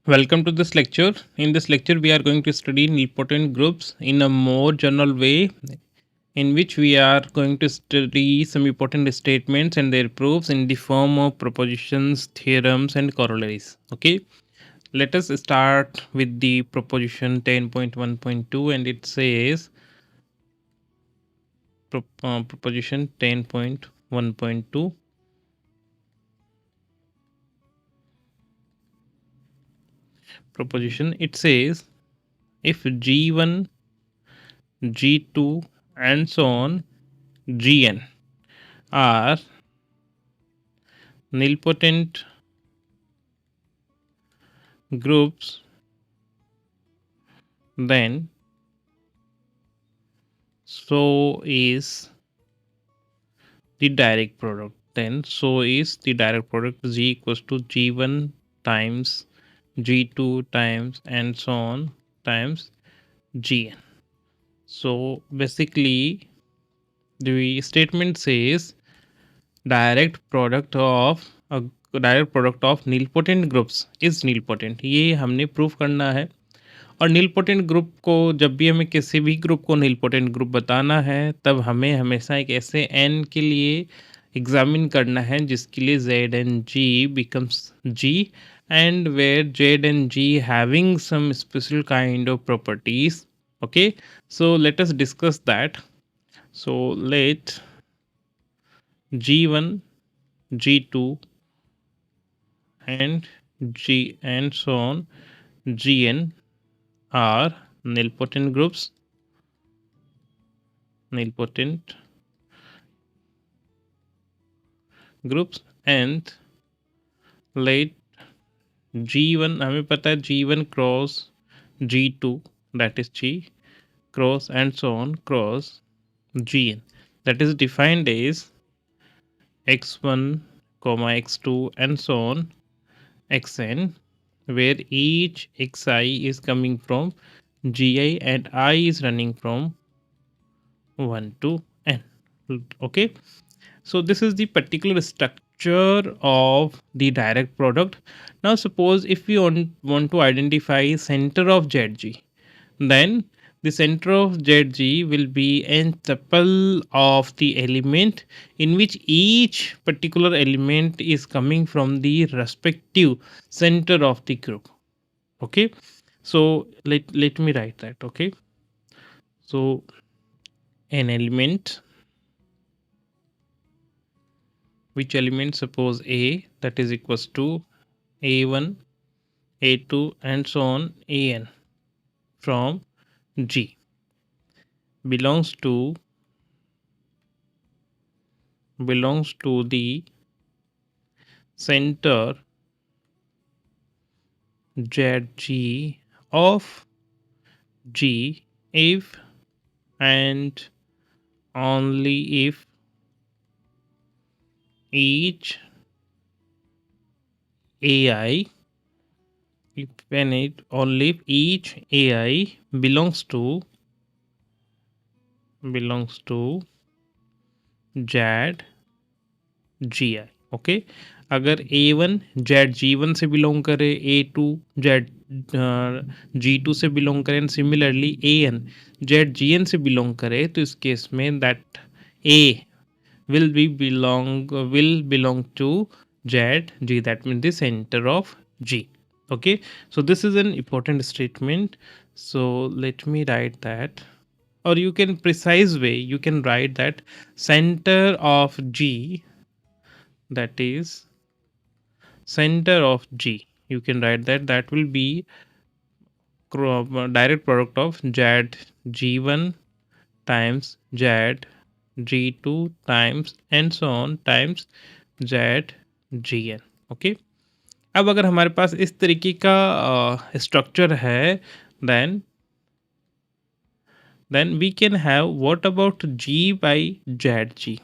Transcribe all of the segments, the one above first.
Welcome to this lecture. In this lecture, we are going to study nilpotent groups in a more general way, in which we are going to study some important statements and their proofs in the form of propositions, theorems, and corollaries. Okay, let us start with the proposition 10.1.2, and it says proposition 10.1.2. Proposition, it says if G1, G2, and so on, Gn are nilpotent groups, then so is the direct product. Then so is the direct product G equals to G1 times G2 times and so on times Gn. So basically the statement says direct product of nilpotent groups is nilpotent. ये हमने proof करना है। और nilpotent group को जब भी हमें किसी भी ग्रुप को नीलपोटेंट ग्रुप बताना है, तब हमें हमेशा एक ऐसे एन के लिए एग्जामिन करना है जिसके लिए Z and G becomes G, and where Z and G having some special kind of properties. Okay, so let us discuss that. So let G1, G2, and G and so on Gn are nilpotent groups, nilpotent groups, and let G1, हमें पता है G1 cross G2, that is G cross and so on cross Gn, that is defined as x1 comma x2 and so on xn, where each xi is coming from gi and I is running from 1 to n. Okay, so this is the particular structure of the direct product. Now suppose if we want to identify center of zg, then the center of zg will be n tuple of the element in which each particular element is coming from the respective center of the group. Okay, so let me write that. Okay, so an element, which element, suppose a, that is equals to a1, a2 and so on an from g, belongs to the center zg of g if and only if each ai, if and it only if each ai belongs to z gi. Okay, अगर a1 Z g1 से belong करे, a2 Z g2 से belong करे, and similarly an Z gn से belong करे, तो इस case में that a will belong to zg, that means the center of g. Okay, so this is an important statement. So let me write that, or you can precise way you can write that center of g, that is center of g, you can write that will be direct product of z g1 times z g2 times and so on times z gn. Okay, अब अगर हमारे पास इस तरीके का structure है, then we can have what about g by zg.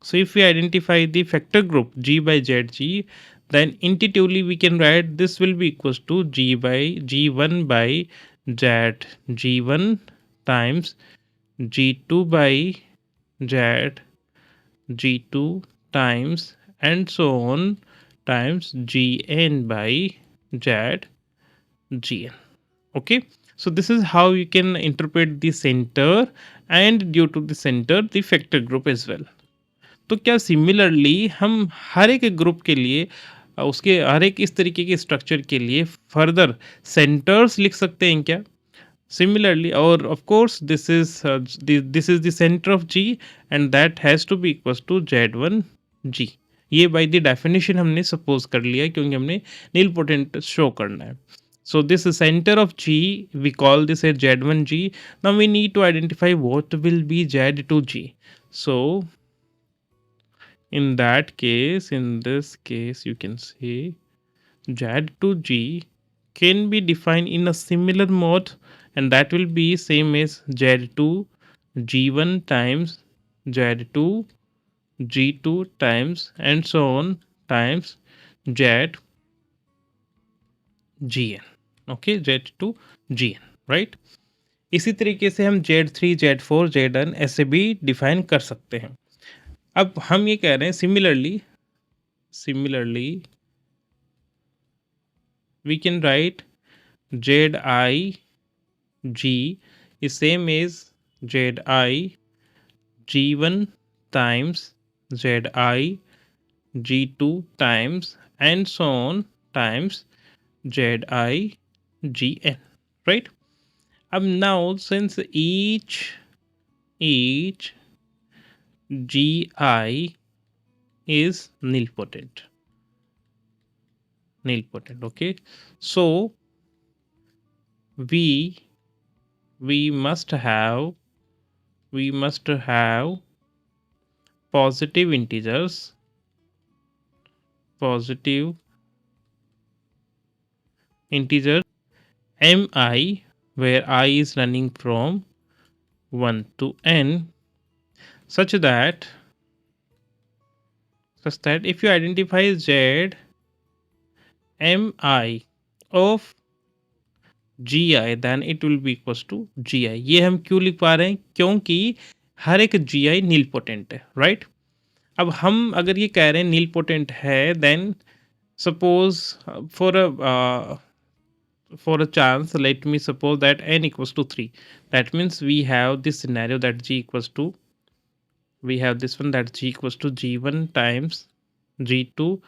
So if we identify the factor group g by zg, then intuitively we can write this will be equals to g by g1 by z g1 times g2 by z g2 times and so on times gn by z Gn. Okay, so this is how you can interpret the center, and due to the center the factor group as well. तो क्या similarly हम हर एक group के लिए उसके हर एक इस तरीके के स्ट्रक्चर के लिए फर्दर सेंटर्स लिख सकते हैं क्या? Similarly, or of course, this is the center of G, and that has to be equals to Z1 G. ये by the definition हमने suppose कर लिया क्योंकि हमने nilpotent show करना है. So this center of G, we call this as Z1 G. Now we need to identify what will be Z2 G. So in that case, in this case, you can say Z2 G can be defined in a similar mode, and that will be same as Z2 G1 times Z2 G2 times and so on times Z Gn. Okay, Z2 Gn, right? इसी तरीके से हम Z3 Z4 Zn ऐसे भी define कर सकते हैं. अब हम ये कह रहे हैं similarly we can write Zi G is same as Zi G1 times Zi G2 times and so on times Zi Gn, right? Now since each Gi is nilpotent, okay, so we must have positive integers mi, where I is running from 1 to n, such that if you identify Z mi of gi, then it will be equals to gi. ये हम क्यों लिख पा रहे हैं? क्योंकि हर एक gi nilpotent है, right? अब हम अगर ये कह रहे हैं nilpotent है, then suppose for a chance, let me suppose that n equals to 3. That means we have this scenario that g equals to, we have this one that g equals to g1 times g2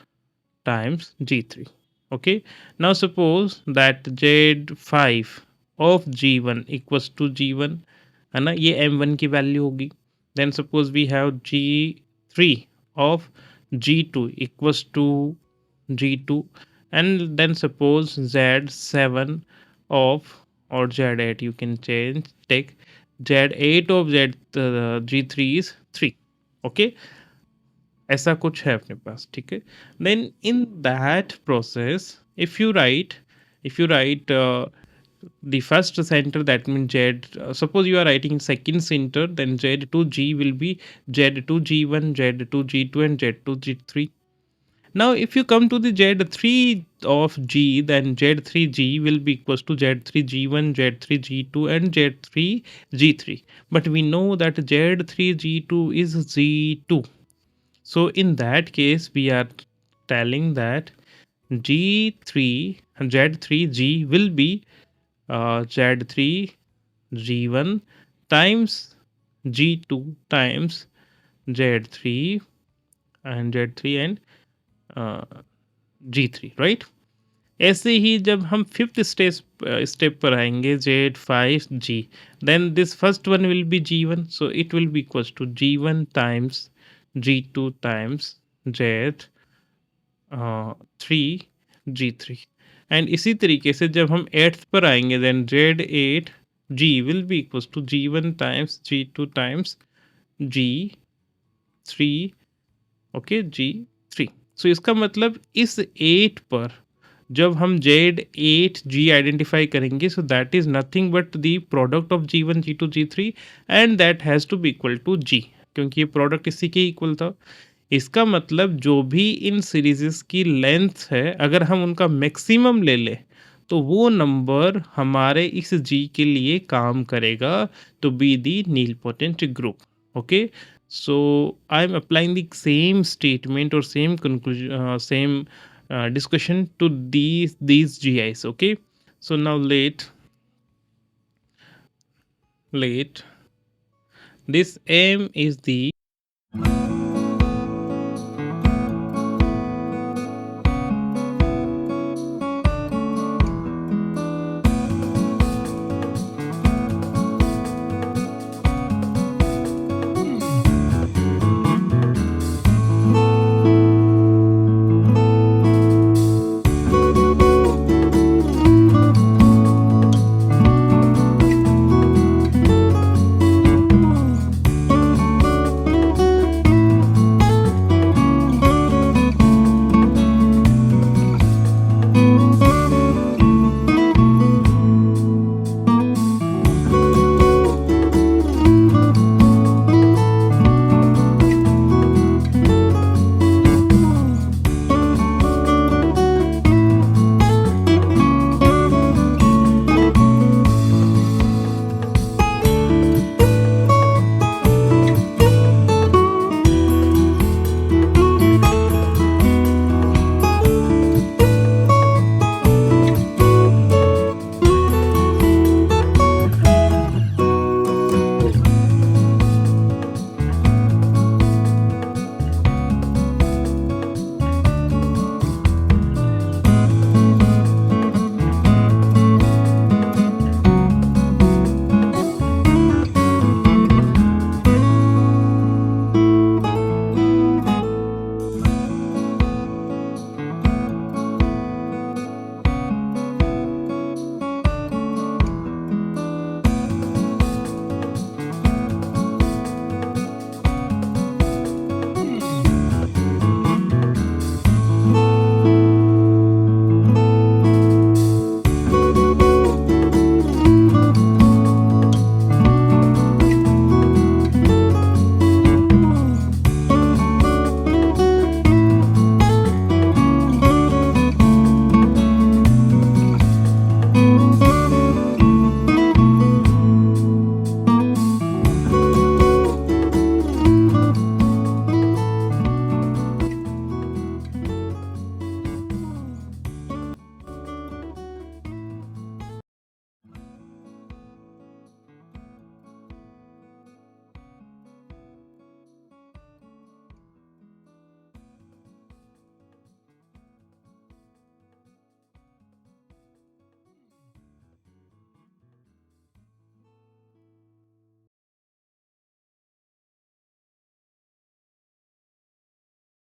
times g3. Okay, now suppose that z5 of g1 equals to g1 है ना, ये m1 की value होगी. Then suppose we have g3 of g2 equals to g2, and then suppose z7 of, or z8 you can take z8 of g3 is 3. Okay, ऐसा कुछ है अपने पास, ठीक है. Then in that process if you write the first center, that means Z, suppose you are writing second center, then Z2G will be Z2G1, Z2G2 and Z2G3. Now if you come to the Z3 of G, then Z3G will be equals to Z3G1, Z3G2 and Z3G3, but we know that Z3G2 is G2. So in that case, we are telling that Z3G will be Z3G1 times G2 times Z3 and G3, right? ऐसे ही जब हम fifth step पर आएंगे Z5G, then this first one will be G1, so it will be equals to G1 times G2 times Z3G3. And इसी तरीके से जब हम एट्थ पर आएंगे, then Z8G will be equals to G1 times G2 times G3, okay, G3. So इसका मतलब इस 8 पर जब हम Z8G आइडेंटिफाई करेंगे, so that is nothing but the product of G1 G2 G3 and that has to be equal to G, क्योंकि ये product इसी के इक्वल था. इसका मतलब जो भी इन सीरीज़ की लेंथ है, अगर हम उनका मैक्सिमम ले लें तो वो नंबर हमारे इस G के लिए काम करेगा to be the nilpotent group. Okay, so I'm applying the same statement or same conclusion, same discussion to these GIs. Okay, So now let this M is the